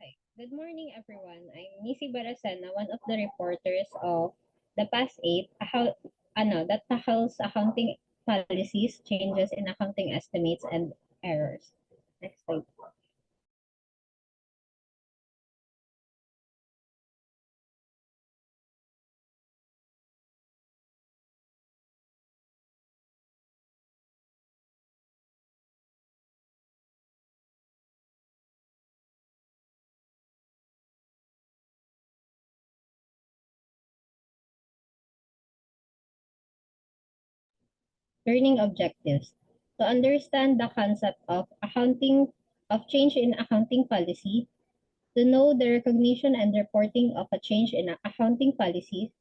Hi. Good morning, everyone. I'm Missy Barasena, one of the reporters of the past eight, that tackles accounting policies, changes in accounting estimates, and errors. Next slide. Learning objectives. To understand the concept of change in accounting policy, to know the recognition and reporting of a change in accounting policy,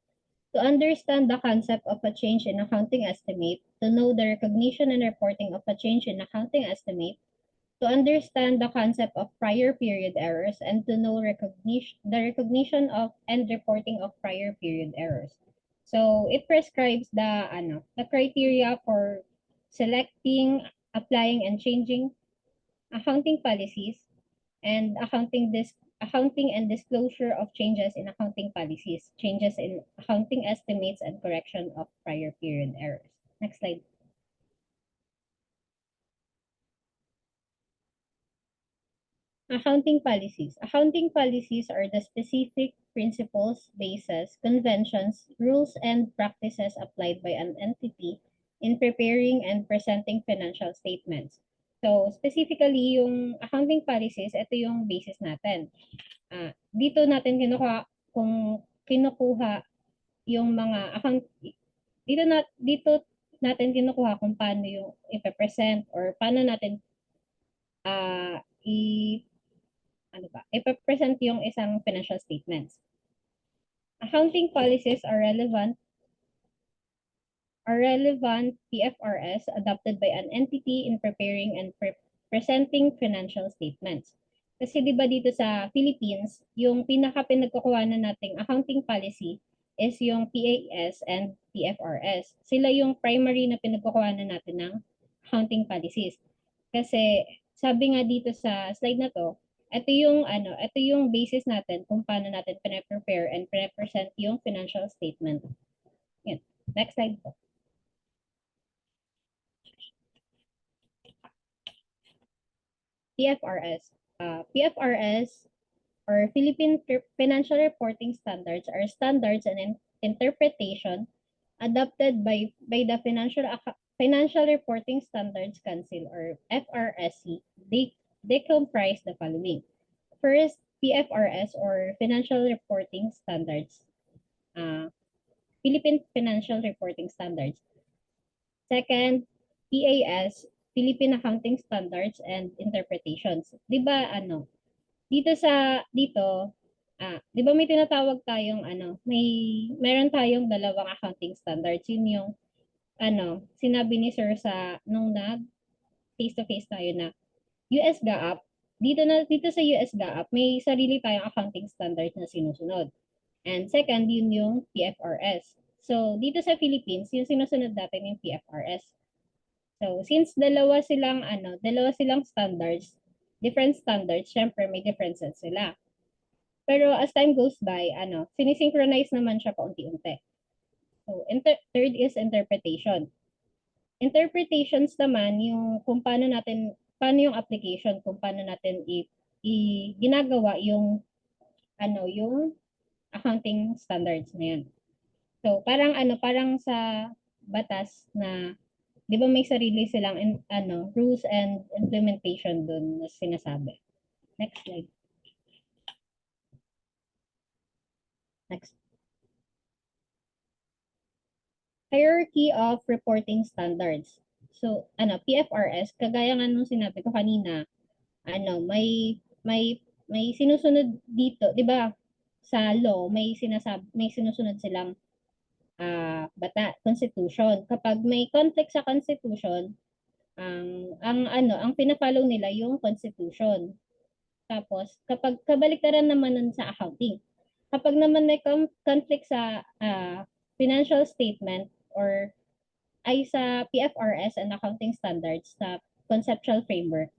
to understand the concept of a change in accounting estimate, to know the recognition and reporting of a change in accounting estimate, to understand the concept of prior period errors, and to know the recognition of and reporting of prior period errors. So it prescribes the criteria for selecting, applying, and changing accounting policies and accounting and disclosure of changes in accounting policies, changes in accounting estimates, and correction of prior period errors. Next slide. Accounting policies. Accounting policies are the specific principles, bases, conventions, rules, and practices applied by an entity in preparing and presenting financial statements. So, specifically, yung accounting policies, ito yung basis natin. Dito natin kinukuha yung mga dito natin kinukuha kung paano yung ipe-present or paano natin uh, i ipe-present yung isang financial statements. Accounting policies are relevant PFRS adopted by an entity in preparing and presenting financial statements. Kasi di ba dito sa Philippines, yung pinaka-pinagkukuhanan nating accounting policy is yung PAS and PFRS. Sila yung primary na pinagkukuhanan natin ng accounting policies. Kasi sabi nga dito sa slide na to, ito yung basis natin kung paano natin pine-prepare and pine-present yung financial statement. Yan. Next slide po. PFRS. PFRS or Philippine Financial Reporting Standards are standards and interpretation adopted by the Financial Reporting Standards Council or FRSC. They comprise the following. First, PFRS or Financial Reporting Standards. Philippine Financial Reporting Standards. Second, PAS, Philippine Accounting Standards and Interpretations. 'Di ba di ba may tinatawag tayong meron tayong dalawang accounting standards. Yun yung sinabi ni Sir sa nung face to face tayo na US GAAP. Dito sa US GAAP, may sarili tayong accounting standard na sinusunod. And second, yun yung PFRS. So, dito sa Philippines, yung sinusunod natin yung PFRS. So, since dalawa silang standards, different standards, syempre may differences sila. Pero as time goes by, sinisynchronize naman siya paunti-unti. So, third is interpretation. Interpretations naman yung kung paano yung application, kung paano natin ginagawa yung yung accounting standards na yan. So, parang sa batas na 'di ba may sarili silang rules and implementation doon na sinasabi. Next slide. Next. Hierarchy of reporting standards. So, PFRS, kagaya nga nung sinabi ko kanina, may sinusunod dito, 'di ba? Sa law, may sinusunod silang constitution. Kapag may conflict sa constitution, ang pina-follow nila yung constitution. Tapos, kapag kabaliktaran naman nun sa accounting. Kapag naman may conflict sa financial statement or ay sa PFRS and accounting standards sa conceptual framework,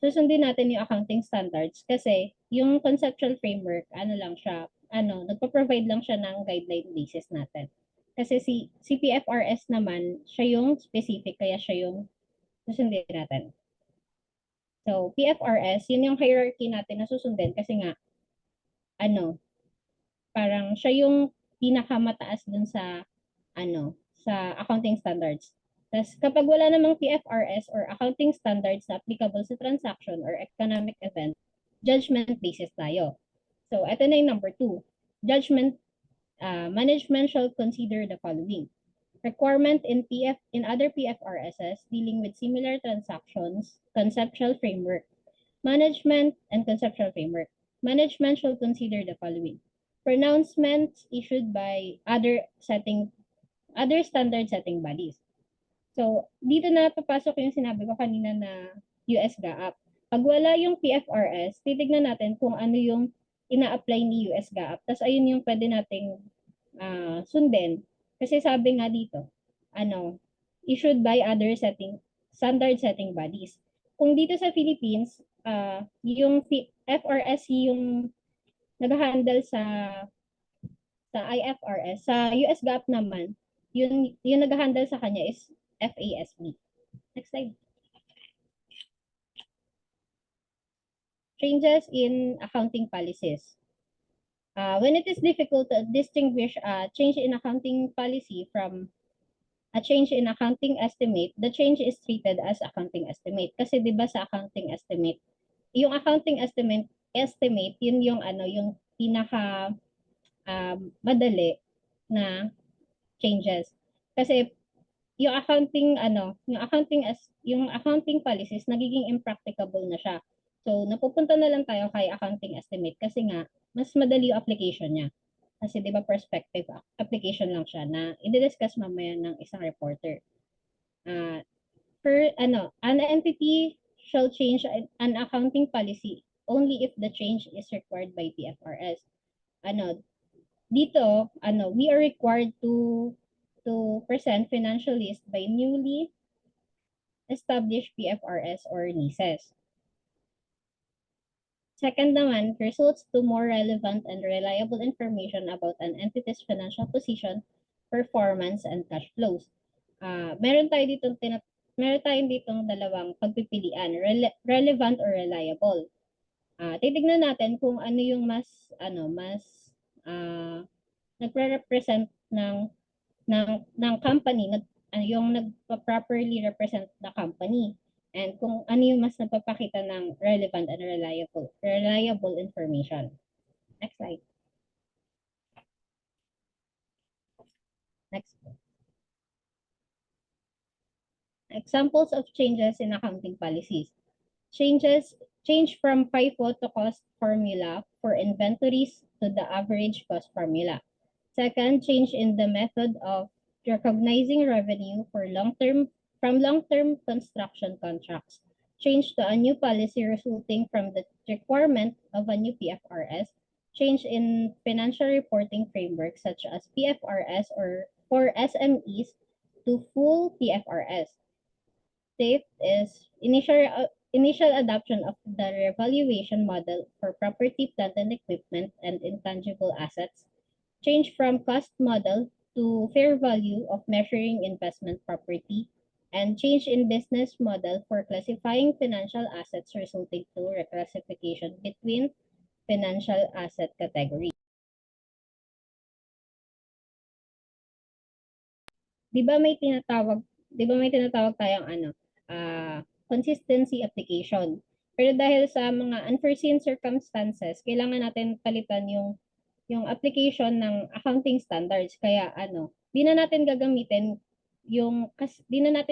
susundin natin yung accounting standards kasi yung conceptual framework, ano lang siya, nagpo-provide lang siya ng guideline basis natin. Kasi si CPFRS naman, siya yung specific, kaya siya yung susundin natin. So, PFRS, yun yung hierarchy natin na susundin kasi nga, parang siya yung pinakamataas dun sa, sa accounting standards. Tapos, kapag wala namang PFRS or accounting standards na applicable sa transaction or economic event, judgment basis tayo. So, ito na yung number 2. Judgment, management shall consider the following. Requirement in other PFRSs dealing with similar transactions, conceptual framework. Management and conceptual framework. Management shall consider the following. Pronouncements issued by other standard setting bodies. So, dito na papasok yung sinabi ko kanina na US GAAP. Pag wala yung PFRS, titignan natin kung ano yung ina-apply ni US GAAP. Tapos ayun yung pwede nating sundin. Kasi sabi nga dito, issued by other standard setting bodies. Kung dito sa Philippines, yung FRS yung nag-handle sa IFRS, sa US GAAP naman, yung nag-handle sa kanya is FASB. Next slide. Changes in accounting policies. When it is difficult to distinguish a change in accounting policy from a change in accounting estimate, the change is treated as accounting estimate. Kasi 'di ba sa accounting estimate, yung accounting estimate, yun yung yung pinaka madali na changes. Kasi yung yung accounting policies nagiging impracticable na siya. So napupunta na lang tayo kay accounting estimate kasi nga mas madali yung application niya. Kasi 'di ba perspective application lang siya na i-discuss mamaya ng isang reporter. An entity shall change an accounting policy only if the change is required by PFRS. Dito, we are required to present financial list by newly established PFRS or NISES. Second naman, results to more relevant and reliable information about an entity's financial position, performance, and cash flows. Meron tayong ditong dalawang pagpipilian, relevant or reliable. Titignan natin kung ano yung mas nagre-represent ng company, yung nagpa-properly represent the company, and kung ano yung mas nagpapakita ng relevant and reliable information. Next slide. Next. Examples of changes in accounting policies. Change from FIFO to cost formula for inventories to the average cost formula. Second, change in the method of recognizing revenue from long-term construction contracts. Change to a new policy resulting from the requirement of a new PFRS. Change in financial reporting framework such as PFRS or for SMEs to full PFRS. Fifth is initial adoption of the revaluation model for property, plant, and equipment and intangible assets. Change from cost model to fair value of measuring investment property, and change in business model for classifying financial assets resulting to reclassification between financial asset categories. Di ba may tinatawag tayong consistency application. Pero dahil sa mga unforeseen circumstances, kailangan natin palitan yung application ng accounting standards. Kaya di na natin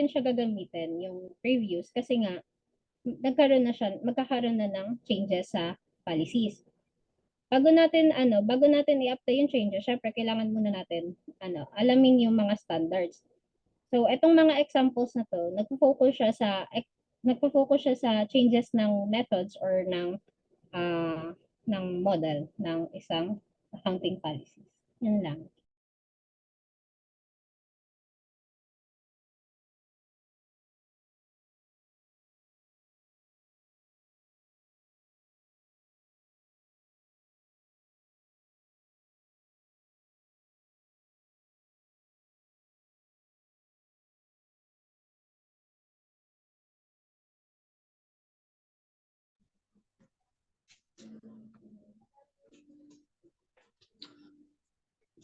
siya gagamitin yung previews kasi nga magkakaroon na ng changes sa policies. Bago natin i-apply yung changes, syempre kailangan muna natin alamin yung mga standards. So, etong mga examples na to, nagfo-focus siya sa changes ng methods or ng model ng isang accounting policies. Yun lang.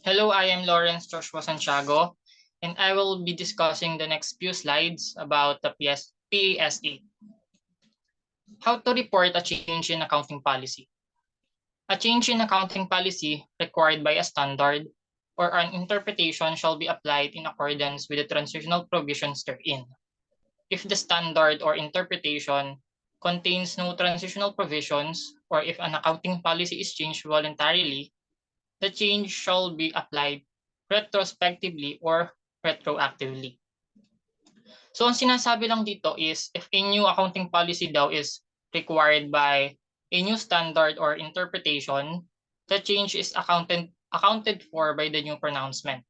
Hello, I am Lawrence Joshua Santiago, and I will be discussing the next few slides about the PAS8. How to report a change in accounting policy. A change in accounting policy required by a standard or an interpretation shall be applied in accordance with the transitional provisions therein. If the standard or interpretation contains no transitional provisions, or if an accounting policy is changed voluntarily, the change shall be applied retrospectively or retroactively. So ang sinasabi lang dito is if a new accounting policy daw is required by a new standard or interpretation, the change is accounted for by the new pronouncement.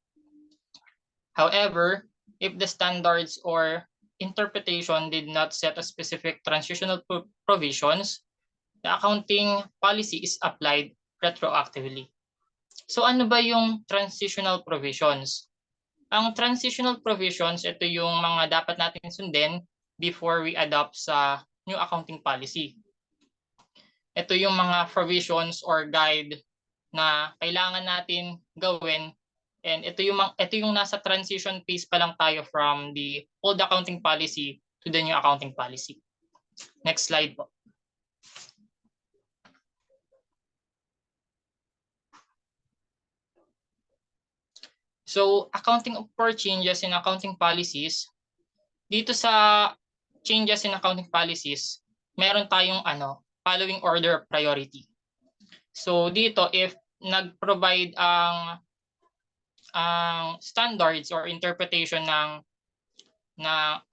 However, if the standards or interpretation did not set a specific transitional provisions, the accounting policy is applied retroactively. So ano ba yung transitional provisions? Ang transitional provisions, ito yung mga dapat natin sundin before we adopt sa new accounting policy. Ito yung mga provisions or guide na kailangan natin gawin, and ito yung nasa transition phase pa lang tayo from the old accounting policy to the new accounting policy. Next slide po. So, accounting for changes in accounting policies. Dito sa changes in accounting policies, meron tayong following order of priority. So dito, if nag-provide ang standards or interpretation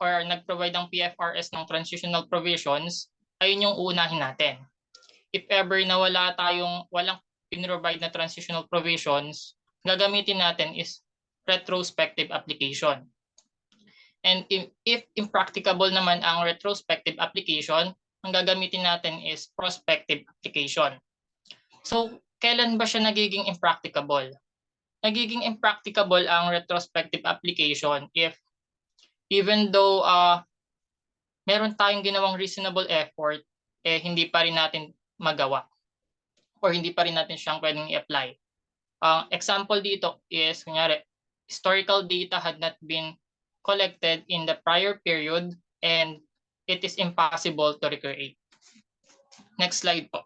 or nag-provide ang PFRS ng transitional provisions, ayun yung uunahin natin. If ever na walang pinrovide na transitional provisions, gagamitin natin is retrospective application. And if impracticable naman ang retrospective application, ang gagamitin natin is prospective application. So, kailan ba siya nagiging impracticable? Nagiging impracticable ang retrospective application if even though meron tayong ginawang reasonable effort, hindi pa rin natin magawa or hindi pa rin natin siyang pwedeng i-apply. Example dito is, kunyari, historical data had not been collected in the prior period and it is impossible to recreate. Next slide po.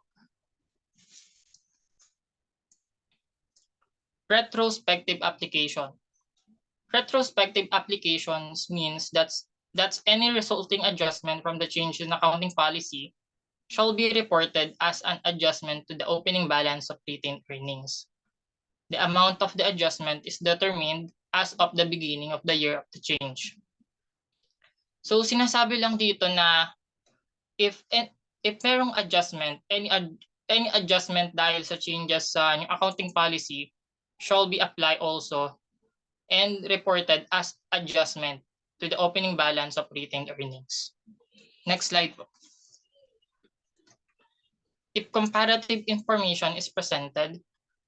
Retrospective application. Retrospective applications means that's any resulting adjustment from the change in accounting policy shall be reported as an adjustment to the opening balance of retained earnings. The amount of the adjustment is determined as of the beginning of the year of the change. So sinasabi lang dito na if merong adjustment, any adjustment dahil sa changes sa accounting policy shall be applied also and reported as adjustment to the opening balance of retained earnings. Next slide po. If comparative information is presented,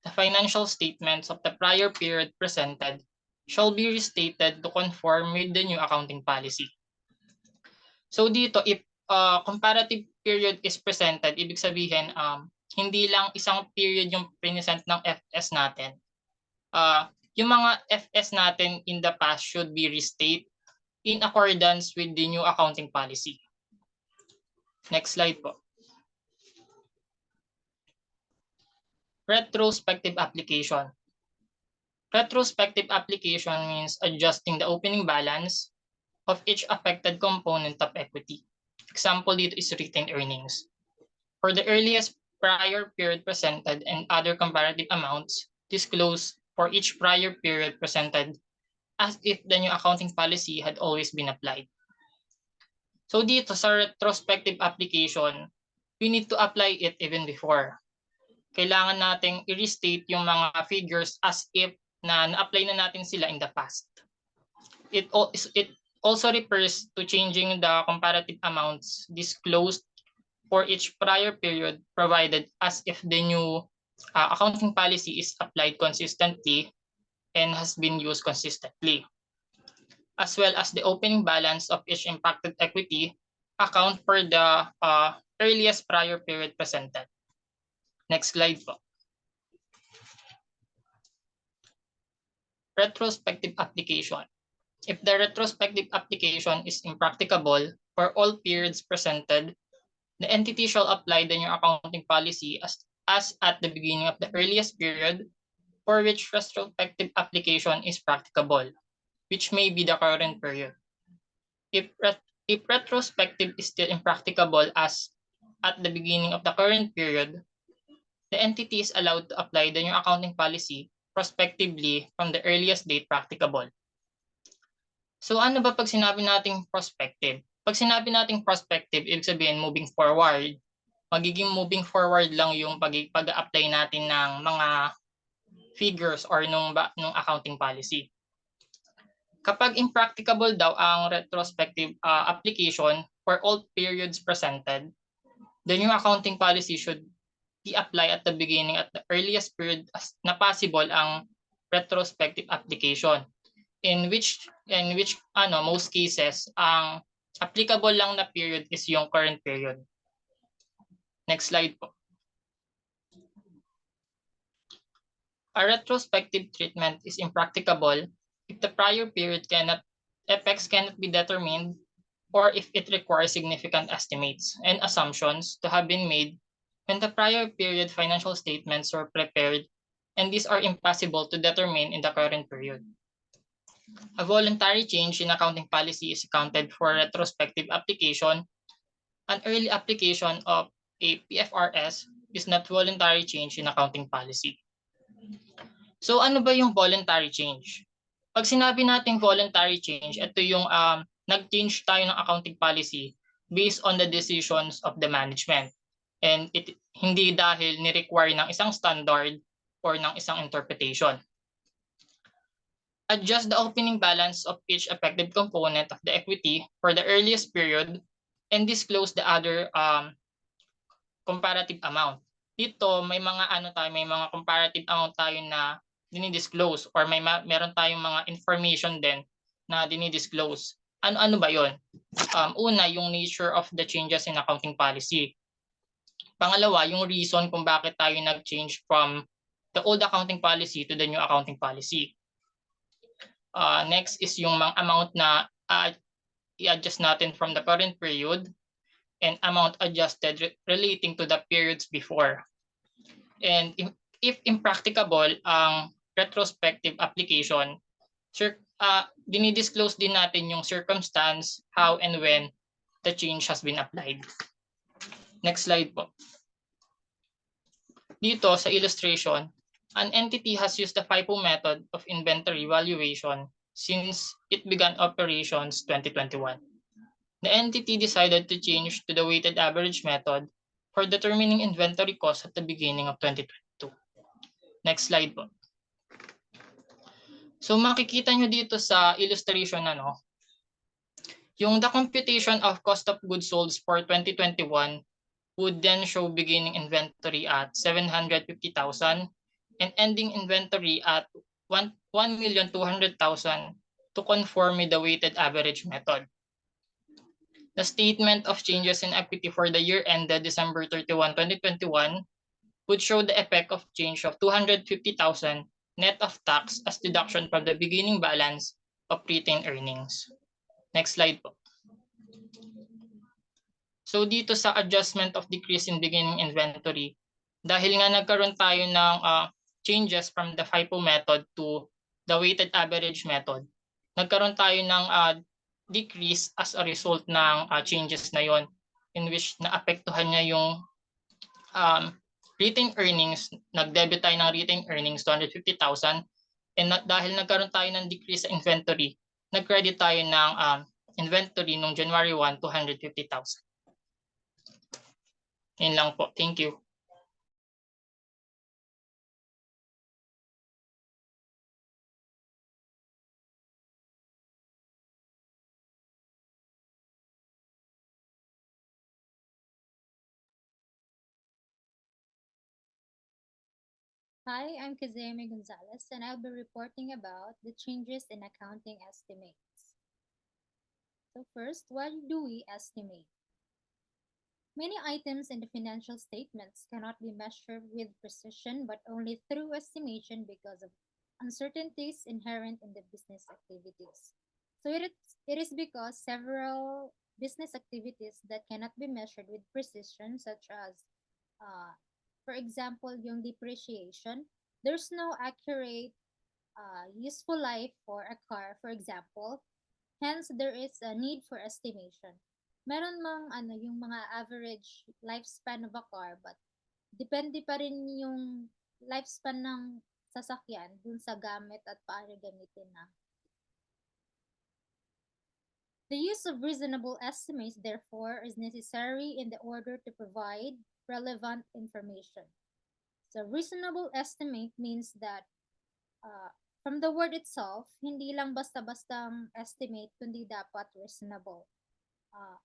the financial statements of the prior period presented shall be restated to conform with the new accounting policy. So dito, if comparative period is presented, ibig sabihin hindi lang isang period yung present ng FS natin. Yung mga FS natin in the past should be restated in accordance with the new accounting policy. Next slide po. Retrospective application. Retrospective application means adjusting the opening balance of each affected component of equity. Example dito is retained earnings. For the earliest prior period presented and other comparative amounts disclosed for each prior period presented as if the new accounting policy had always been applied. So dito sa retrospective application, we need to apply it even before. Kailangan nating i-restate yung mga figures as if na-apply na natin sila in the past. It also refers to changing the comparative amounts disclosed for each prior period provided as if the new accounting policy is applied consistently and has been used consistently, as well as the opening balance of each impacted equity account for the earliest prior period presented. Next slide po. retrospective application. If the retrospective application is impracticable for all periods presented, the entity shall apply the new accounting policy as at the beginning of the earliest period for which retrospective application is practicable, which may be the current period. If retrospective is still impracticable as at the beginning of the current period, the entity is allowed to apply the new accounting policy prospectively from the earliest date practicable. So ano ba pag sinabi nating prospective? Pag sinabi nating prospective, ibig sabihin moving forward, magiging moving forward lang yung pag-apply natin ng mga figures or nung accounting policy. Kapag impracticable daw ang retrospective application for all periods presented, the new accounting policy should be applied at the beginning at the earliest period na possible ang retrospective application. In which most cases ang applicable lang na period is yung current period. Next slide po. A retrospective treatment is impracticable if the prior period effects cannot be determined or if it requires significant estimates and assumptions to have been made when the prior period financial statements were prepared, and these are impossible to determine in the current period. A voluntary change in accounting policy is accounted for retrospective application. An early application of a PFRS is not voluntary change in accounting policy. So ano ba yung voluntary change? Pag sinabi natin voluntary change, ito yung nag-change tayo ng accounting policy based on the decisions of the management. And hindi dahil ni-require ng isang standard or ng isang interpretation. Adjust the opening balance of each effective component of the equity for the earliest period and disclose the other comparative amount. Dito may mga may mga comparative amount tayo na dinidisclose or meron tayong mga information din na dinidisclose. Ano ba 'yon? Una, yung nature of the changes in accounting policy. Pangalawa, yung reason kung bakit tayo nag-change from the old accounting policy to the new accounting policy. Next is yung mga amount na i-adjust natin from the current period and amount adjusted relating to the periods before. And if impracticable ang retrospective application, dinidisclose din natin yung circumstance, how and when the change has been applied. Next slide po. Dito sa illustration, an entity has used the FIFO method of inventory valuation since it began operations 2021. The entity decided to change to the weighted average method for determining inventory costs at the beginning of 2022. Next slide po. So makikita nyo dito sa illustration yung the computation of cost of goods sold for 2021 would then show beginning inventory at 750,000 and ending inventory at 1,200,000 to conform with the weighted average method. The statement of changes in equity for the year ended December 31, 2021 would show the effect of change of 250,000 net of tax as deduction from the beginning balance of retained earnings. Next slide po. So dito sa adjustment of decrease in beginning inventory, dahil nga nagkaroon tayo ng changes from the FIFO method to the weighted average method, nagkaroon tayo ng decrease as a result ng changes na yon, in which naapektuhan niya yung retained earnings, nag-debit tayo ng retained earnings 250,000, and dahil nagkaroon tayo ng decrease sa inventory, nag-credit tayo ng inventory noong January 1, 250,000. Yun lang po. Thank you. Hi, I'm Kazemi Gonzalez, and I'll be reporting about the changes in accounting estimates. So first, what do we estimate? Many items in the financial statements cannot be measured with precision, but only through estimation because of uncertainties inherent in the business activities. So it is because several business activities that cannot be measured with precision, such as, uh, for example, yung depreciation, there's no accurate useful life for a car, for example. Hence, there is a need for estimation. Meron mang ano, yung mga average lifespan of a car, but depende pa rin yung lifespan ng sasakyan dun sa gamit at paano gamitin na. The use of reasonable estimates, therefore, is necessary in the order to provide relevant information. So, reasonable estimate means that from the word itself, hindi lang basta-bastang estimate, kundi dapat reasonable. Uh,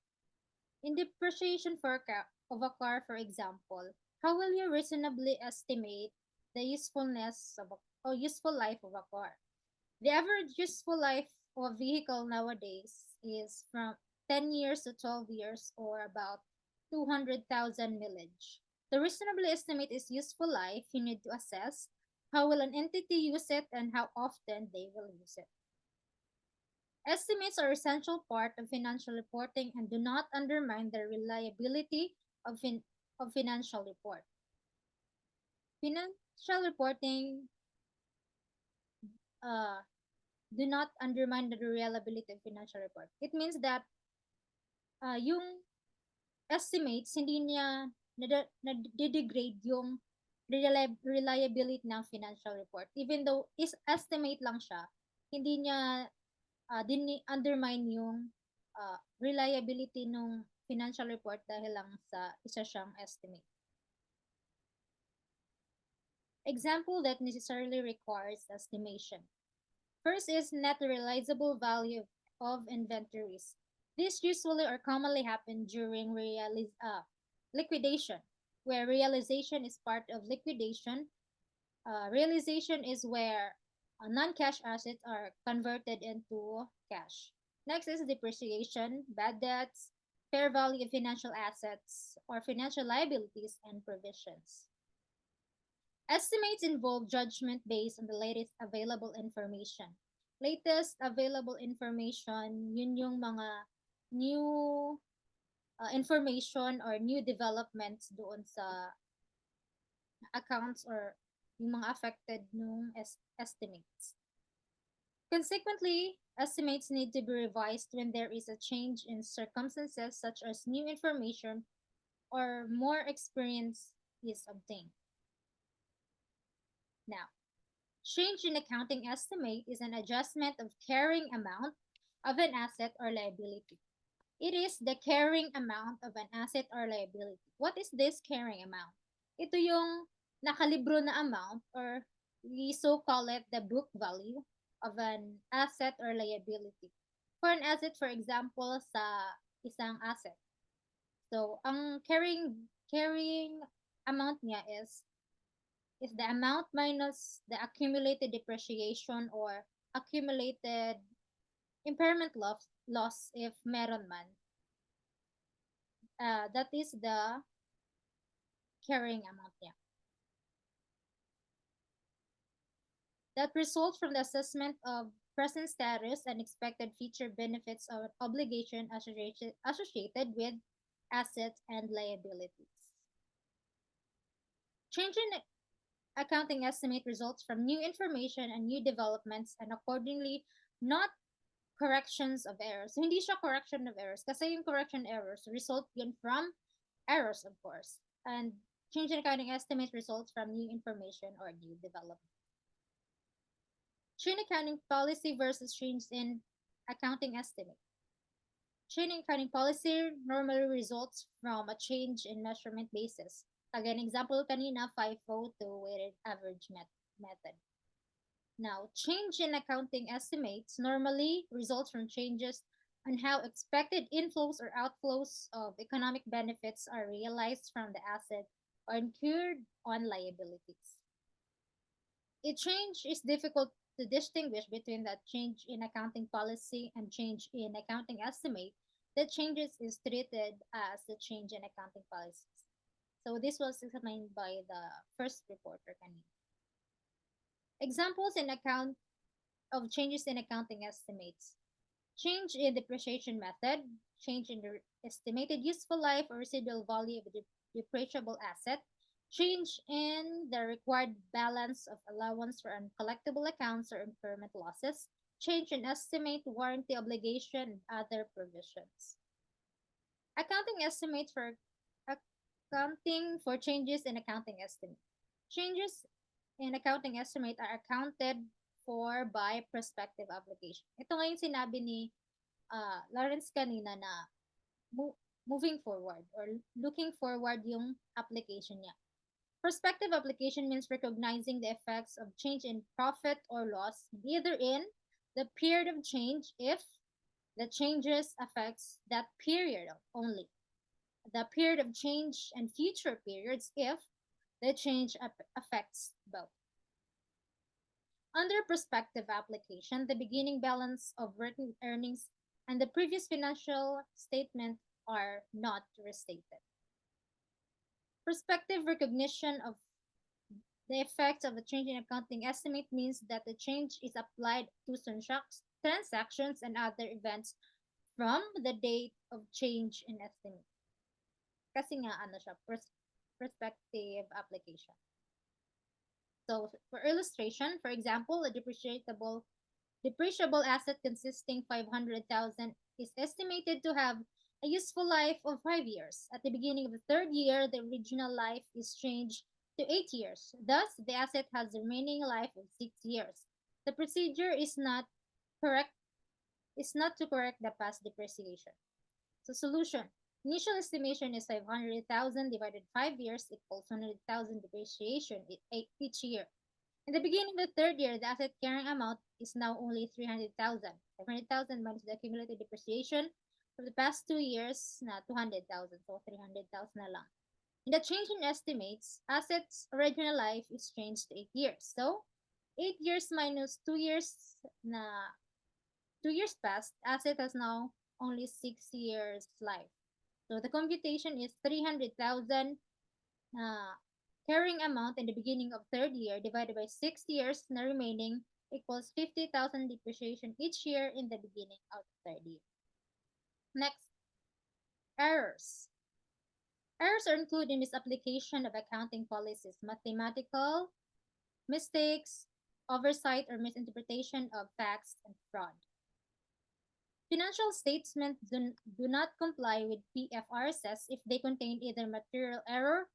in depreciation of a car, for example, how will you reasonably estimate the usefulness of or useful life of a car? The average useful life of a vehicle nowadays is from 10 years to 12 years, or about 200,000 millage. To reasonably estimate its useful life, you need to assess how will an entity use it and how often they will use it. Estimates are essential part of financial reporting and do not undermine the reliability of, of financial report. Financial reporting do not undermine the reliability of financial report. It means that yung estimates, hindi niya na-degrade yung reliability ng financial report. Even though is estimate lang siya, hindi niya undermine yung reliability ng financial report dahil lang sa isa siyang estimate. Example that necessarily requires estimation. First is net realizable value of inventories. This usually or commonly happen during liquidation, where realization is part of liquidation. Realization is where non-cash assets are converted into cash. Next is depreciation, bad debts, fair value of financial assets or financial liabilities, and provisions. Estimates involve judgment based on the latest available information. Latest available information, yun yung mga new information or new developments doon sa accounts or yung mga affected nung estimates. Consequently, estimates need to be revised when there is a change in circumstances such as new information or more experience is obtained. Now, change in accounting estimate is an adjustment of carrying amount of an asset or liability. It is the carrying amount of an asset or liability. What is this carrying amount? Ito yung nakalibro na amount, or we so call it the book value of an asset or liability. For an asset, for example, sa isang asset. So, ang carrying amount niya is the amount minus the accumulated depreciation or accumulated impairment loss if meron man. That is the carrying amount niya. That results from the assessment of present status and expected future benefits of obligation associated with assets and liabilities. Change in accounting estimate results from new information and new developments, and accordingly not corrections of errors. So, hindi siya correction of errors kasi yung correction errors result yun from errors, of course. And change in accounting estimate results from new information or new development. Change in accounting policy versus change in accounting estimate. Change in accounting policy normally results from a change in measurement basis. Again, example kanina, FIFO to weighted average method. Now, change in accounting estimates normally results from changes on how expected inflows or outflows of economic benefits are realized from the asset or incurred on liabilities. A change is difficult to distinguish between that change in accounting policy and change in accounting estimate. The changes is treated as the change in accounting policies. So this was explained by the first reporter kanina. Examples in account of changes in accounting estimates. Change in depreciation method, change in the estimated useful life or residual value of the depreciable asset, change in the required balance of allowance for uncollectible accounts or impairment losses, change in estimate warranty obligation and other provisions. Accounting estimates for accounting for changes in accounting estimate. Changes in accounting estimate are accounted for by prospective application. Ito nga yung sinabi ni Lawrence kanina na moving forward or looking forward yung application niya. Prospective application means recognizing the effects of change in profit or loss either in the period of change if the changes affects that period only, the period of change and future periods if the change affects both. Under prospective application, the beginning balance of working earnings and the previous financial statement are not restated. Prospective recognition of the effects of a change in accounting estimate means that the change is applied to transactions and other events from the date of change in estimate. Kasi nga ano siya, prospective application. So for illustration, for example, a depreciable asset consisting 500,000 is estimated to have a useful life of 5 years. At the beginning of the third year, the original life is changed to 8 years. Thus, the asset has a remaining life of 6 years. The procedure is not to correct the past depreciation. So solution. Initial estimation is 500,000 divided 5 years equals 100,000 depreciation each year. In the beginning of the third year, the asset carrying amount is now only 300,000. 500,000 minus the accumulated depreciation for the past 2 years na 200,000. So 300,000 na lang. In the change in estimates, assets' original life is changed to 8 years. So 8 years minus 2 years na 2 years past, asset has now only 6 years life. So the computation is 300,000 carrying amount in the beginning of third year divided by 6 years na remaining equals 50,000 depreciation each year in the beginning of the third year. Next, errors. Errors are included in misapplication of accounting policies, mathematical mistakes, oversight or misinterpretation of facts, and fraud. Financial statements do not comply with PFRSS if they contain either material error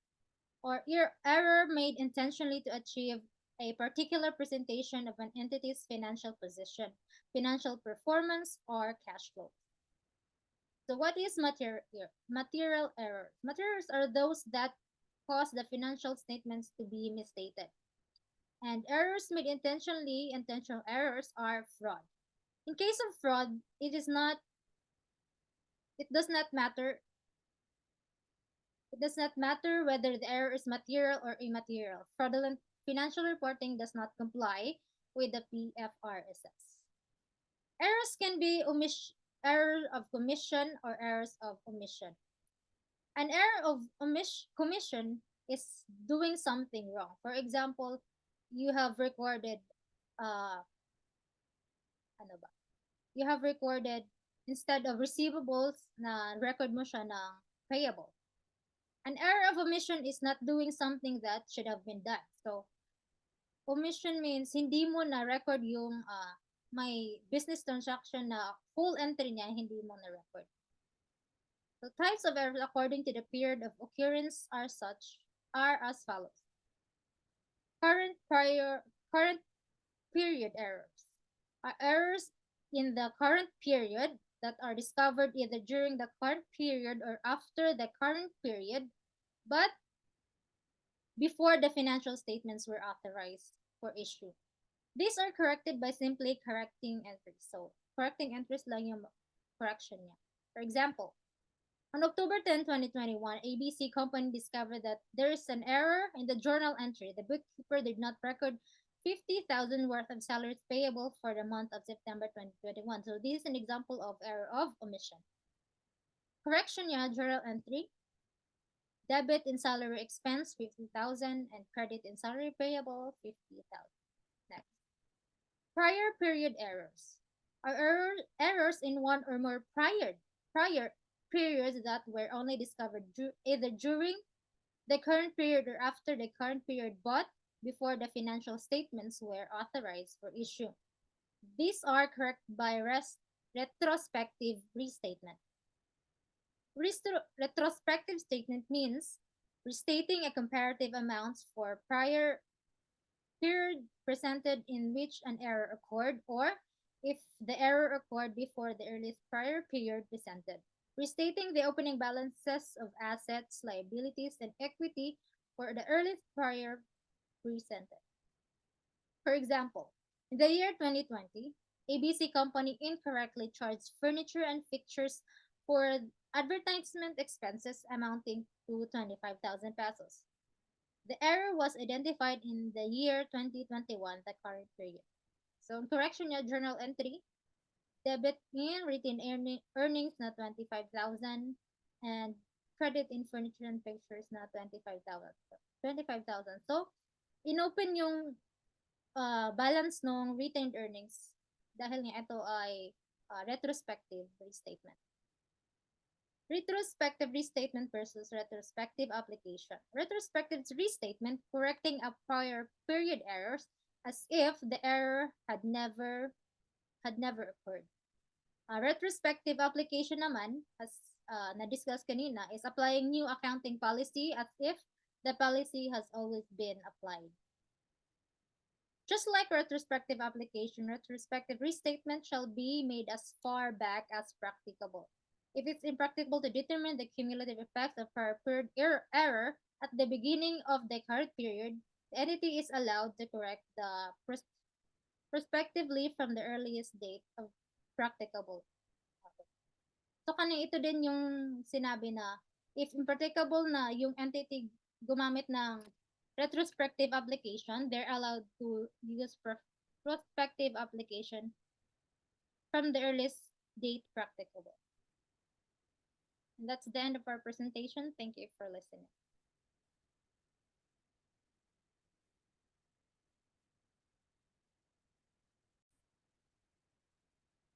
or error made intentionally to achieve a particular presentation of an entity's financial position, financial performance, or cash flow. So what is material errors? Materials are those that cause the financial statements to be misstated. And errors made intentionally, intentional errors are fraud. In case of fraud, it does not matter whether the error is material or immaterial. Fraudulent financial reporting does not comply with the PFRSS. Errors can be error of commission or errors of omission. An error of commission is doing something wrong. For example, you have recorded you have recorded instead of receivables na record mo siya ng payable. An error of omission is not doing something that should have been done. So, omission means hindi mo na record yung may business transaction na full entry niya, hindi mo na record. So, types of errors according to the period of occurrence are as follows. Current period errors are errors in the current period that are discovered either during the current period or after the current period, but before the financial statements were authorized for issue. These are corrected by simply correcting entries. So, correcting entries lang yung correction niya. For example, on October 10, 2021, ABC Company discovered that there is an error in the journal entry. The bookkeeper did not record 50,000 worth of salaries payable for the month of September 2021. So this is an example of error of omission. Correction niya, journal entry. Debit in salary expense, 50,000, and credit in salary payable, 50,000. Prior period errors are errors in one or more prior periods that were only discovered either during the current period or after the current period, but before the financial statements were authorized for issue. These are corrected by retrospective restatement. Retrospective statement means restating a comparative amounts for prior period presented in which an error occurred, or if the error occurred before the earliest prior period presented. Restating the opening balances of assets, liabilities, and equity for the earliest prior presented. For example, in the year 2020, ABC Company incorrectly charged furniture and fixtures for advertisement expenses amounting to 25,000 pesos. The error was identified in the year 2021, the current period. So, in correction niya, journal entry, debit in retained earnings na 25,000 and credit in furniture and fixtures na 25,000. 25,000. So, inopen yung balance ng retained earnings dahil nga ito ay retrospective restatement. Retrospective restatement versus retrospective application. Retrospective restatement correcting a prior period errors as if the error had never occurred. Retrospective application naman, as na-discuss kanina, is applying new accounting policy as if the policy has always been applied. Just like retrospective application, retrospective restatement shall be made as far back as practicable. If it's impracticable to determine the cumulative effects of prior period error at the beginning of the current period, the entity is allowed to correct the prospectively from the earliest date of practicable. So, kanina ito din yung sinabi na if impracticable na yung entity gumamit ng retrospective application, they're allowed to use prospective application from the earliest date practicable. And that's the end of our presentation. Thank you for listening.